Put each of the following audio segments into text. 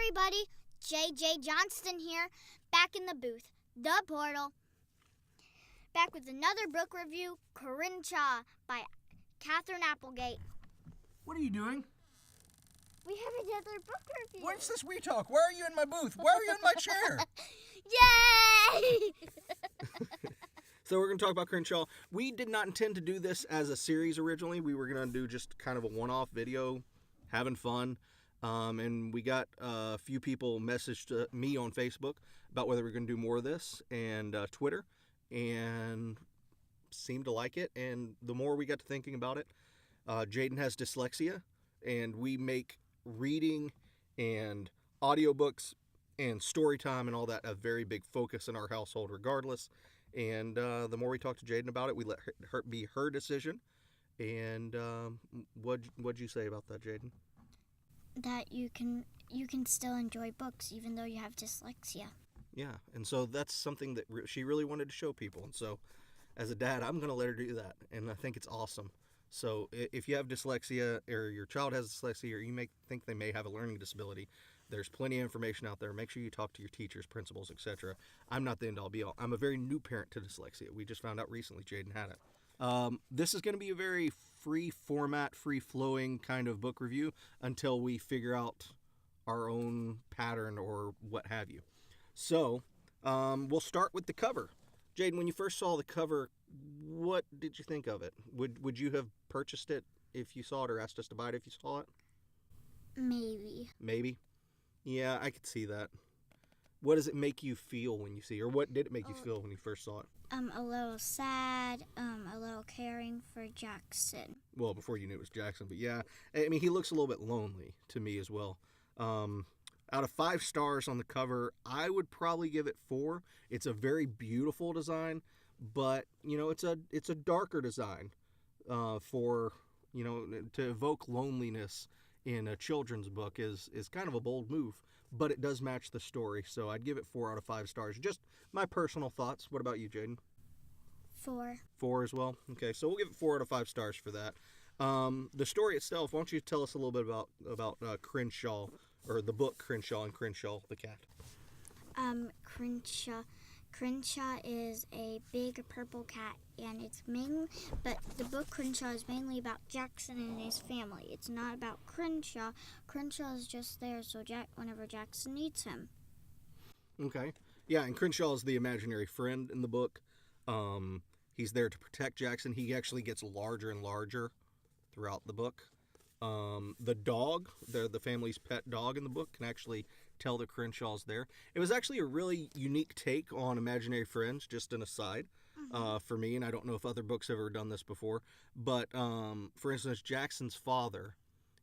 everybody, JJ Johnston here, back in the booth, the portal, back with another book review, Crenshaw by Kathrine Applegate. What are you doing? We have another book review. What's this we talk? Why are you in my booth? Why are you in my chair? Yay! So we're going to talk about Crenshaw. We did not intend to do this as a series originally. We were going to do just kind of a one-off video, having fun. And we got a few people messaged me on Facebook about whether we're going to do more of this, and Twitter, and seemed to like it. And the more we got to thinking about it, Jaden has dyslexia, and we make reading and audiobooks and story time and all that a very big focus in our household regardless. And the more we talked to Jaden about it, we let her be her decision. And what'd you say about that, Jaden? That you can still enjoy books even though you have dyslexia. Yeah, and so that's something that she really wanted to show people. And so as a dad, I'm going to let her do that, and I think it's awesome. So if you have dyslexia, or your child has dyslexia, or you may think they may have a learning disability, there's plenty of information out there. Make sure you talk to your teachers, principals, etc. I'm not the end-all be-all. I'm a very new parent to dyslexia. We just found out recently Jaden had it. This is going to be a very free format, free-flowing kind of book review until we figure out our own pattern or what have you. So we'll start with the cover. Jaden, when you first saw the cover, what did you think of it? Would you have purchased it if you saw it, or asked us to buy it if you saw it? Maybe? Yeah, I could see that. What does it make you feel when you see it? Or what did it make you feel when you first saw it? A little sad, a little caring for Jackson. Well, before you knew it was Jackson, but yeah. I mean, he looks a little bit lonely to me as well. Out of 5 stars on the cover, I would probably give it 4. It's a very beautiful design, but, you know, it's a darker design for, you know, to evoke loneliness in a children's book is kind of a bold move, but it does match the story, so I'd give it 4 out of 5 stars. Just my personal thoughts. What about you, Jaden? 4. 4 as well? Okay, so we'll give it 4 out of 5 stars for that. The story itself, why don't you tell us a little bit about Crenshaw, or the book Crenshaw and Crenshaw the cat? Crenshaw is a big purple cat, and but the book Crenshaw is mainly about Jackson and his family. It's not about Crenshaw. Crenshaw is just there so whenever Jackson needs him. Okay. Yeah, and Crenshaw is the imaginary friend in the book. He's there to protect Jackson. He actually gets larger and larger throughout the book. The dog, the family's pet dog in the book, can actually tell the Crenshaw's there. It was actually a really unique take on imaginary friends, just an aside, for me, and I don't know if other books have ever done this before, but for instance, Jackson's father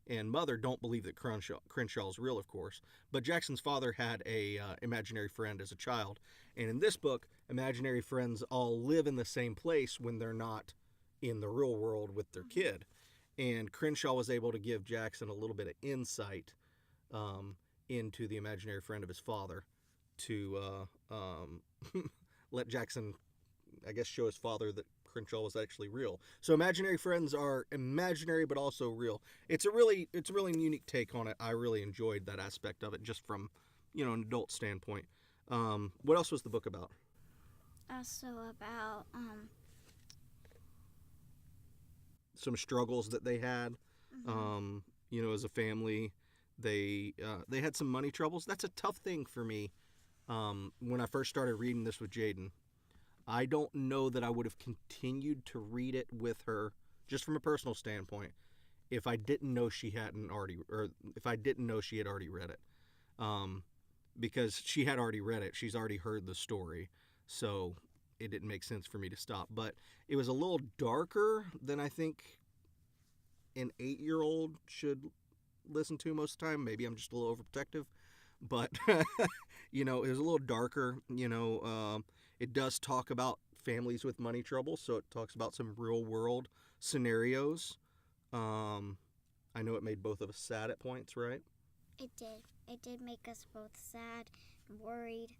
and mother don't believe that Crenshaw is real, of course, but Jackson's father had a imaginary friend as a child, and in this book, imaginary friends all live in the same place when they're not in the real world with their kid. And Crenshaw was able to give Jackson a little bit of insight into the imaginary friend of his father to let Jackson, I guess, show his father that Crenshaw was actually real. So imaginary friends are imaginary but also real. It's a really unique take on it. I really enjoyed that aspect of it just from, you know, an adult standpoint. What else was the book about? Also about some struggles that they had, you know, as a family. They had some money troubles. That's a tough thing for me. When I first started reading this with Jaden, I don't know that I would have continued to read it with her, just from a personal standpoint, if I didn't know she hadn't already, or if I didn't know she had already read it. Because she had already read it. She's already heard the story. So it didn't make sense for me to stop. But it was a little darker than I think an 8-year-old should listen to most of the time. Maybe I'm just a little overprotective. But, you know, it was a little darker. You know, it does talk about families with money trouble. So it talks about some real world scenarios. I know it made both of us sad at points, right? It did. It did make us both sad and worried.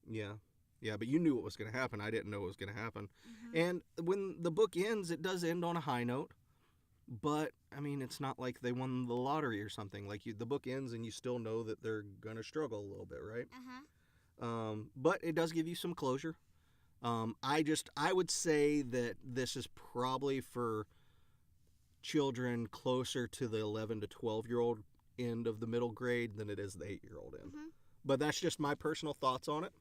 Yeah. Yeah, but you knew what was going to happen. I didn't know what was going to happen. And when the book ends, it does end on a high note. but I mean, it's not like they won the lottery or something. Like the book ends and you still know that they're gonna struggle a little bit, right? But it does give you some closure. I would say that this is probably for children closer to the 11 to 12-year-old end of the middle grade than it is the 8-year-old end. But that's just my personal thoughts on it.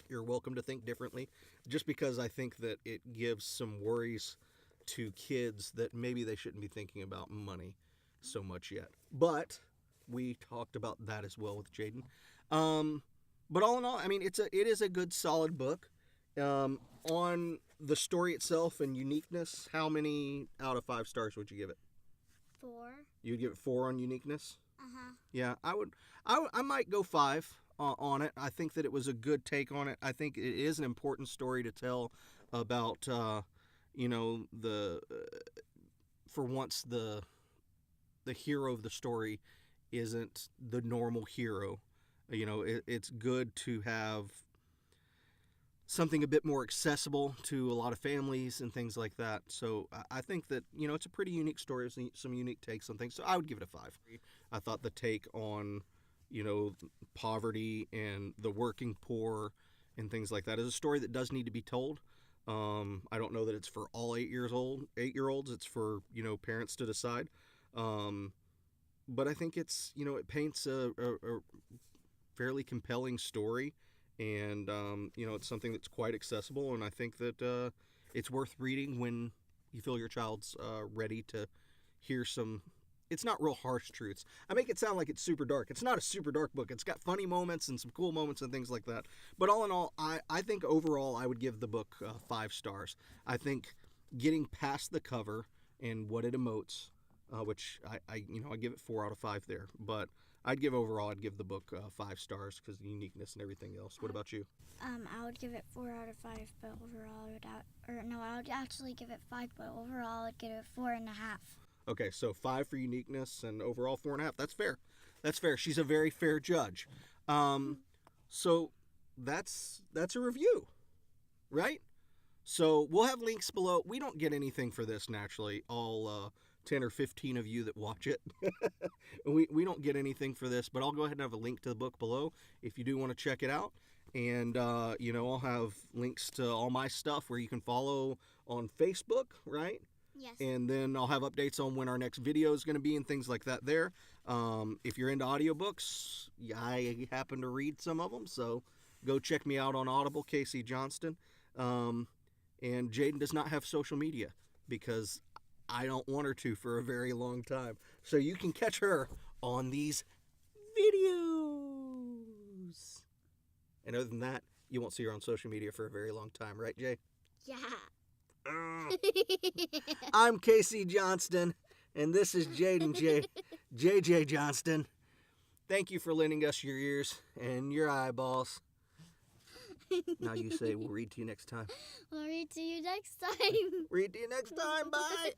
You're welcome to think differently, just because I think that it gives some worries to kids that maybe they shouldn't be thinking about money so much yet. But we talked about that as well with Jaden. But all in all, I mean, it is a good, solid book. On the story itself and uniqueness, how many out of 5 stars would you give it? 4. You'd give it 4 on uniqueness? Uh-huh. Yeah, I might go 5 on it. I think that it was a good take on it. I think it is an important story to tell about, for once the hero of the story isn't the normal hero. It's good to have something a bit more accessible to a lot of families and things like that. So I think that, it's a pretty unique story, some unique takes on things. So I would give it a 5. I thought the take on, poverty and the working poor and things like that is a story that does need to be told. I don't know that it's for all 8-year-olds. It's for, parents to decide. But I think it's, it paints a fairly compelling story. And, it's something that's quite accessible. And I think that it's worth reading when you feel your child's ready to hear some... It's not real harsh truths. I make it sound like it's super dark. It's not a super dark book. It's got funny moments and some cool moments and things like that. But all in all, I think overall I would give the book 5 stars. I think getting past the cover and what it emotes, which I give it 4 out of 5 there. But I'd give the book 5 stars because of the uniqueness and everything else. What about you? I would give it 4 out of 5, but overall I would actually give it 5, but overall I'd give it 4.5. Okay, so 5 for uniqueness and overall 4.5. That's fair. That's fair. She's a very fair judge. So that's a review, right? So we'll have links below. We don't get anything for this naturally. All 10 or 15 of you that watch it, we don't get anything for this. But I'll go ahead and have a link to the book below if you do want to check it out. And I'll have links to all my stuff where you can follow on Facebook, right? Yes. And then I'll have updates on when our next video is going to be and things like that there. If you're into audiobooks, I happen to read some of them, so go check me out on Audible, Casey Johnston. And Jaden does not have social media because I don't want her to for a very long time. So you can catch her on these videos. And other than that, you won't see her on social media for a very long time, right, Jay? Yeah. I'm Casey Johnston, and this is Jaden JJ Johnston. Thank you for lending us your ears and your eyeballs. Now you say, we'll read to you next time. We'll read to you next time. Read to you next time. Bye.